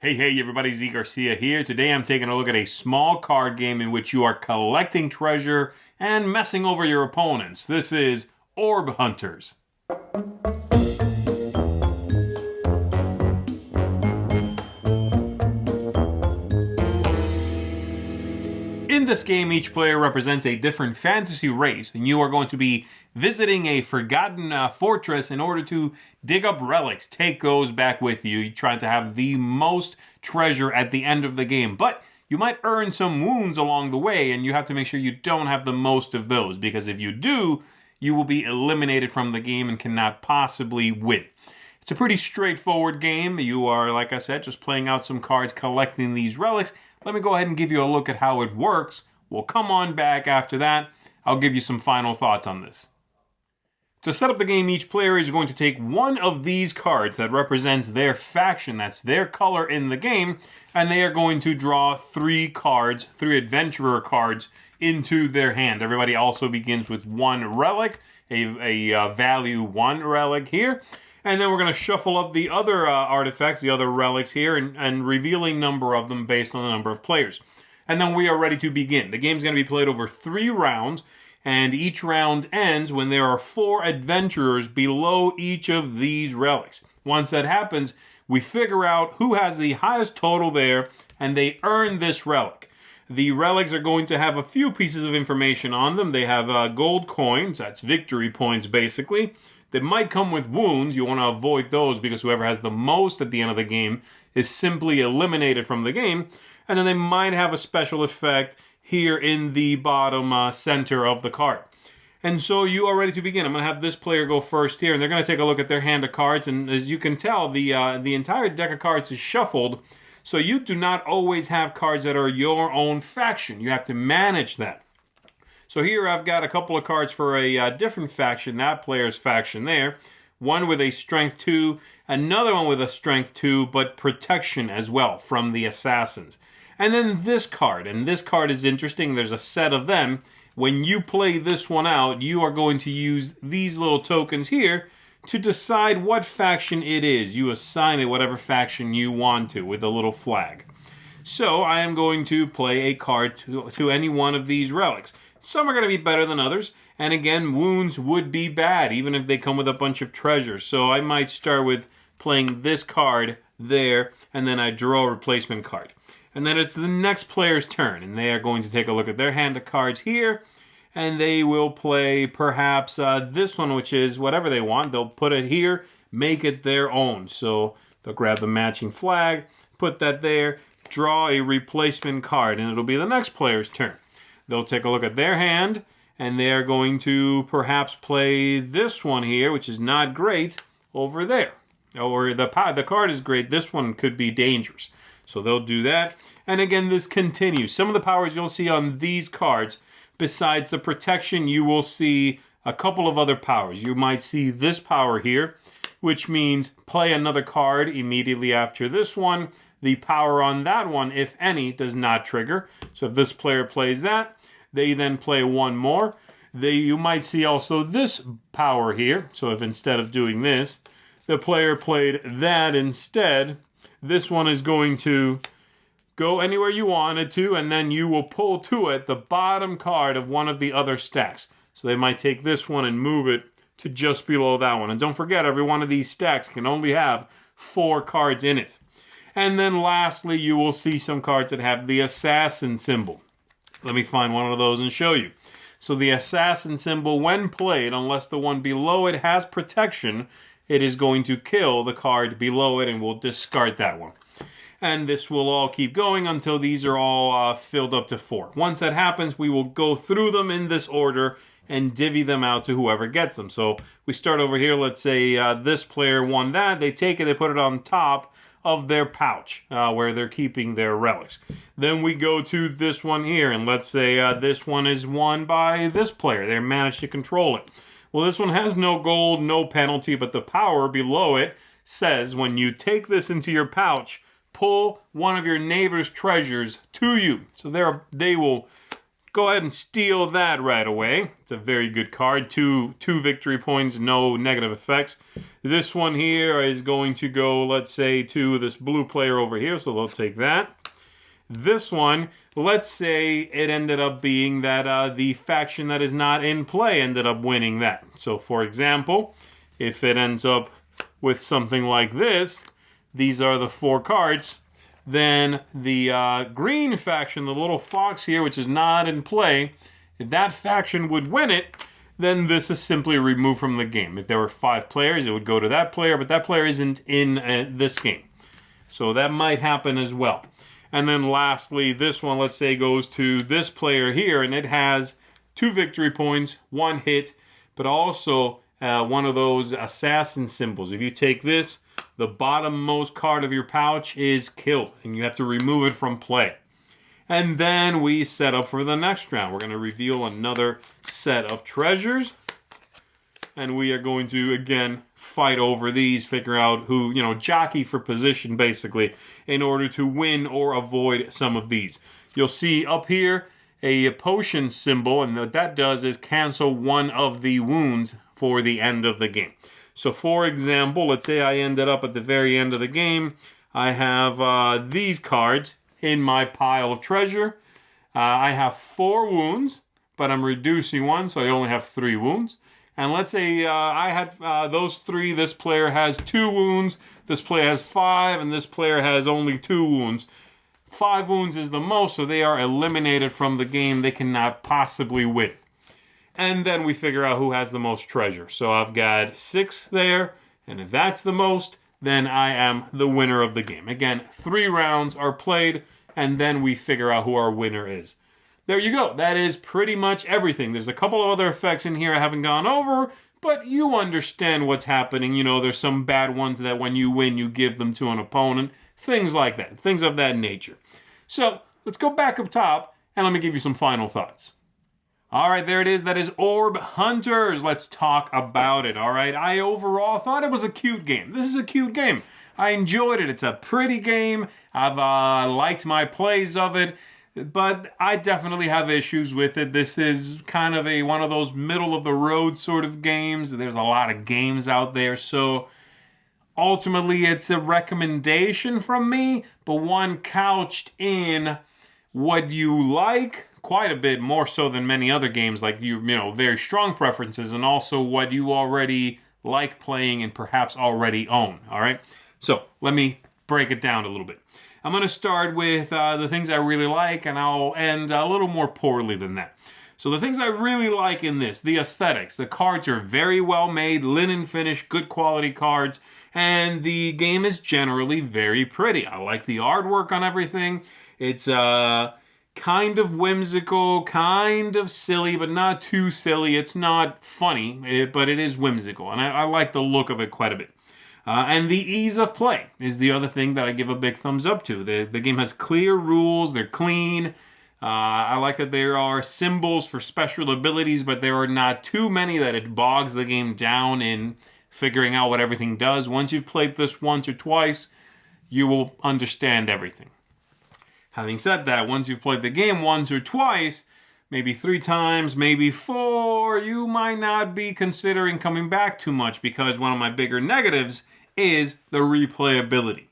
Hey everybody, Zee Garcia here. Today I'm taking a look at a small card game in which you are collecting treasure and messing over your opponents. This is Orb Hunters. In this game, each player represents a different fantasy race, and you are going to be visiting a forgotten fortress in order to dig up relics, take those back with you. You're trying to have the most treasure at the end of the game, but you might earn some wounds along the way, and you have to make sure you don't have the most of those, because if you do, you will be eliminated from the game and cannot possibly win. It's a pretty straightforward game. You are, like I said, just playing out some cards, collecting these relics. Let me go ahead and give you a look at how it works. We'll come on back after that. I'll give you some final thoughts on this. To set up the game, each player is going to take one of these cards that represents their faction, that's their color in the game, and they are going to draw three adventurer cards into their hand. Everybody also begins with one relic, a value 1 relic here. And then we're going to shuffle up the other artifacts, the other relics here, and revealing number of them based on the number of players. And then we are ready to begin. The game's going to be played over 3 rounds, and each round ends when there are 4 adventurers below each of these relics. Once that happens, we figure out who has the highest total there, and they earn this relic. The relics are going to have a few pieces of information on them. They have gold coins, that's victory points basically. That might come with wounds. You want to avoid those because whoever has the most at the end of the game is simply eliminated from the game. And then they might have a special effect here in the bottom center of the card. And so you are ready to begin. I'm going to have this player go first here, and they're going to take a look at their hand of cards. And as you can tell, the entire deck of cards is shuffled. So you do not always have cards that are your own faction. You have to manage that. So here I've got a couple of cards for a different faction, that player's faction there. One with a strength 2, another one with a strength 2, but protection as well from the assassins. And then this card, and this card is interesting. There's a set of them. When you play this one out, you are going to use these little tokens here to decide what faction it is. You assign it whatever faction you want to with a little flag. So I am going to play a card to any one of these relics. Some are going to be better than others, and again, wounds would be bad, even if they come with a bunch of treasures. So I might start with playing this card there, and then I draw a replacement card. And then it's the next player's turn, and they are going to take a look at their hand of cards here, and they will play perhaps this one, which is whatever they want. They'll put it here, make it their own. So they'll grab the matching flag, put that there, draw a replacement card, and it'll be the next player's turn. They'll take a look at their hand, and they are going to perhaps play this one here, which is not great, over there. Or the card is great. This one could be dangerous. So they'll do that. And again, this continues. Some of the powers you'll see on these cards, besides the protection, you will see a couple of other powers. You might see this power here, which means play another card immediately after this one. The power on that one, if any, does not trigger. So if this player plays that, they then play one more. You might see also this power here. So if instead of doing this, the player played that instead, this one is going to go anywhere you want it to, and then you will pull to it the bottom card of one of the other stacks. So they might take this one and move it to just below that one. And don't forget, every one of these stacks can only have 4 cards in it. And then lastly, you will see some cards that have the assassin symbol. Let me find one of those and show you. So the assassin symbol, when played, unless the one below it has protection, it is going to kill the card below it, and we'll discard that one. And this will all keep going until these are all filled up to 4. Once that happens, we will go through them in this order and divvy them out to whoever gets them. So we start over here. Let's say this player won that. They take it, they put it on top of their pouch where they're keeping their relics. Then we go to this one here, and let's say this one is won by this player. They managed to control it. Well, this one has no gold, no penalty, but the power below it says when you take this into your pouch, pull one of your neighbor's treasures to you. So they will Go ahead and steal that right away. It's a very good card. Two victory points, no negative effects. This one here is going to go, let's say, to this blue player over here, so they'll take that. This one, let's say it ended up being that the faction that is not in play ended up winning that. So, for example, if it ends up with something like this, these are the 4 cards, then the green faction, the little fox here, which is not in play, if that faction would win it, then this is simply removed from the game. If there were 5 players, it would go to that player, but that player isn't in this game. So that might happen as well. And then lastly, this one, let's say, goes to this player here, and it has 2 victory points, 1 hit, but also one of those assassin symbols. If you take this, the bottommost card of your pouch is killed, and you have to remove it from play. And then we set up for the next round. We're going to reveal another set of treasures, and we are going to, again, fight over these, figure out who, jockey for position, basically, in order to win or avoid some of these. You'll see up here a potion symbol, and what that does is cancel one of the wounds for the end of the game. So, for example, let's say I ended up at the very end of the game. I have these cards in my pile of treasure. I have 4 wounds, but I'm reducing 1, so I only have 3 wounds. And let's say I had those 3. This player has 2 wounds, this player has 5, and this player has only 2 wounds. 5 wounds is the most, so they are eliminated from the game. They cannot possibly win. And then we figure out who has the most treasure. So I've got 6 there, and if that's the most, then I am the winner of the game. Again, 3 rounds are played, and then we figure out who our winner is. There you go. That is pretty much everything. There's a couple of other effects in here I haven't gone over, but you understand what's happening. There's some bad ones that when you win, you give them to an opponent. Things like that. Things of that nature. So, let's go back up top, and let me give you some final thoughts. All right, there it is. That is Orb Hunters. Let's talk about it, all right? I overall thought it was a cute game. This is a cute game. I enjoyed it. It's a pretty game. I've liked my plays of it. But I definitely have issues with it. This is kind of one of those middle-of-the-road sort of games. There's a lot of games out there, so ultimately it's a recommendation from me, but one couched in what you like, quite a bit more so than many other games, like very strong preferences, and also what you already like playing and perhaps already own, all right? So let me break it down a little bit. I'm going to start with the things I really like, and I'll end a little more poorly than that. So the things I really like in this, the aesthetics. The cards are very well made, linen finish, good quality cards, and the game is generally very pretty. I like the artwork on everything. It's kind of whimsical, kind of silly, but not too silly. It's not funny, but it is whimsical, and I like the look of it quite a bit. And the ease of play is the other thing that I give a big thumbs up to. The game has clear rules. They're clean. I like that there are symbols for special abilities, but there are not too many that it bogs the game down in figuring out what everything does. Once you've played this once or twice, you will understand everything. Having said that, once you've played the game once or twice, maybe 3 times, maybe 4, you might not be considering coming back too much, because one of my bigger negatives is the replayability.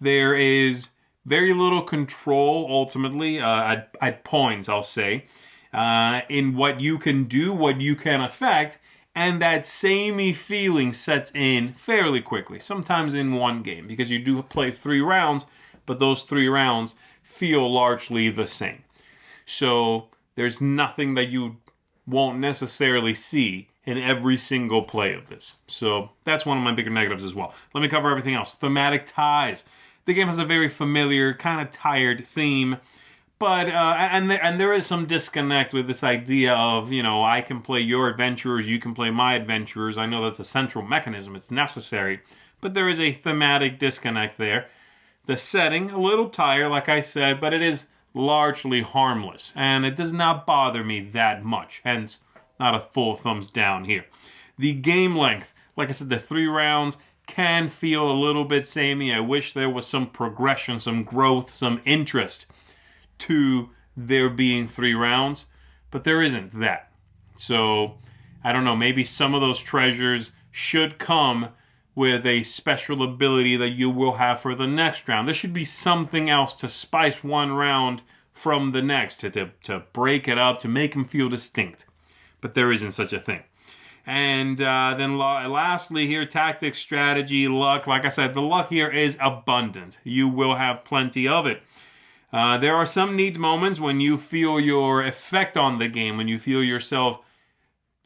There is very little control, ultimately, at points, I'll say, in what you can do, what you can affect, and that samey feeling sets in fairly quickly, sometimes in one game, because you do play 3 rounds, but those 3 rounds feel largely the same. So there's nothing that you won't necessarily see in every single play of this. So that's one of my bigger negatives as well. Let me cover everything else. Thematic ties. The game has a very familiar, kind of tired theme, but and there is some disconnect with this idea of, I can play your adventurers, you can play my adventurers. I know that's a central mechanism, it's necessary, but there is a thematic disconnect there. The setting, a little tired, like I said, but it is largely harmless, and it does not bother me that much, hence not a full thumbs down here. The game length, like I said, the 3 rounds can feel a little bit samey. I wish there was some progression, some growth, some interest to there being 3 rounds. but there isn't that. So, I don't know, maybe some of those treasures should come with a special ability that you will have for the next round. There should be something else to spice one round from the next, to break it up, to make them feel distinct. But there isn't such a thing. And then lastly here, tactics, strategy, luck. Like I said, the luck here is abundant. You will have plenty of it. There are some neat moments when you feel your effect on the game, when you feel yourself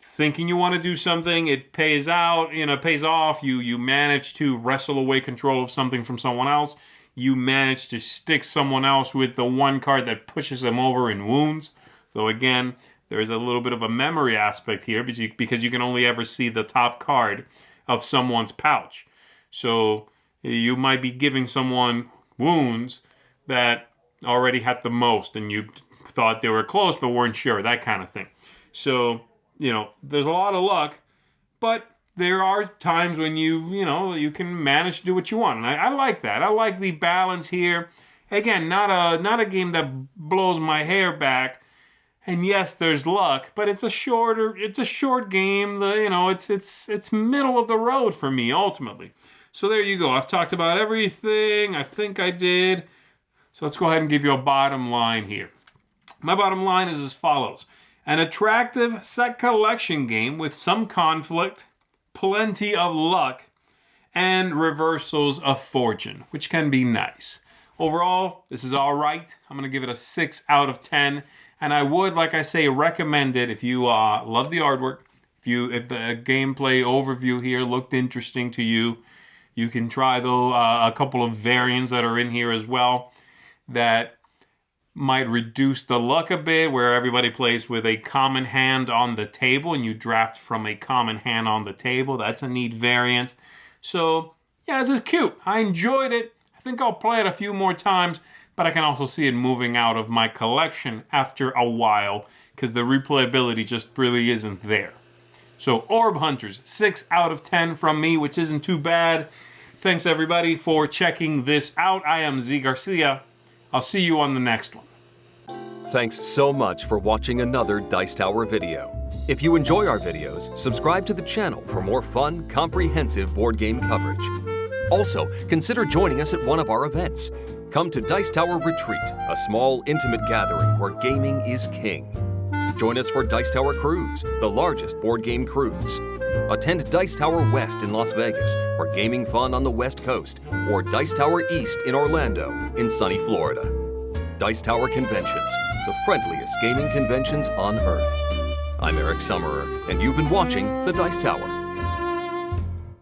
thinking you want to do something, it pays out, pays off. You manage to wrestle away control of something from someone else. You manage to stick someone else with the one card that pushes them over in wounds. Though again, there is a little bit of a memory aspect here because you can only ever see the top card of someone's pouch. So you might be giving someone wounds that already had the most, and you thought they were close but weren't sure, that kind of thing. So, there's a lot of luck, but there are times when you can manage to do what you want. And I like that. I like the balance here. Again, not a game that blows my hair back. And yes, there's luck, but it's a short game. It's middle of the road for me ultimately. So there you go. I've talked about everything. I think I did. So let's go ahead and give you a bottom line here. My bottom line is as follows. An attractive set collection game with some conflict, plenty of luck, and reversals of fortune, which can be nice. Overall, this is all right. I'm going to give it a 6 out of 10. And I would, like I say, recommend it if you love the artwork. If the gameplay overview here looked interesting to you, you can try a couple of variants that are in here as well that might reduce the luck a bit, where everybody plays with a common hand on the table and you draft from a common hand on the table. That's a neat variant. So, yeah, this is cute. I enjoyed it. I think I'll play it a few more times, but I can also see it moving out of my collection after a while because the replayability just really isn't there. So, Orb Hunters, 6 out of 10 from me, which isn't too bad. Thanks, everybody, for checking this out. I am Zee Garcia. I'll see you on the next one. Thanks so much for watching another Dice Tower video. If you enjoy our videos, subscribe to the channel for more fun, comprehensive board game coverage. Also, consider joining us at one of our events. Come to Dice Tower Retreat, a small, intimate gathering where gaming is king. Join us for Dice Tower Cruise, the largest board game cruise. Attend Dice Tower West in Las Vegas for gaming fun on the West Coast, or Dice Tower East in Orlando in sunny Florida. Dice Tower Conventions, the friendliest gaming conventions on Earth. I'm Eric Summerer, and you've been watching The Dice Tower.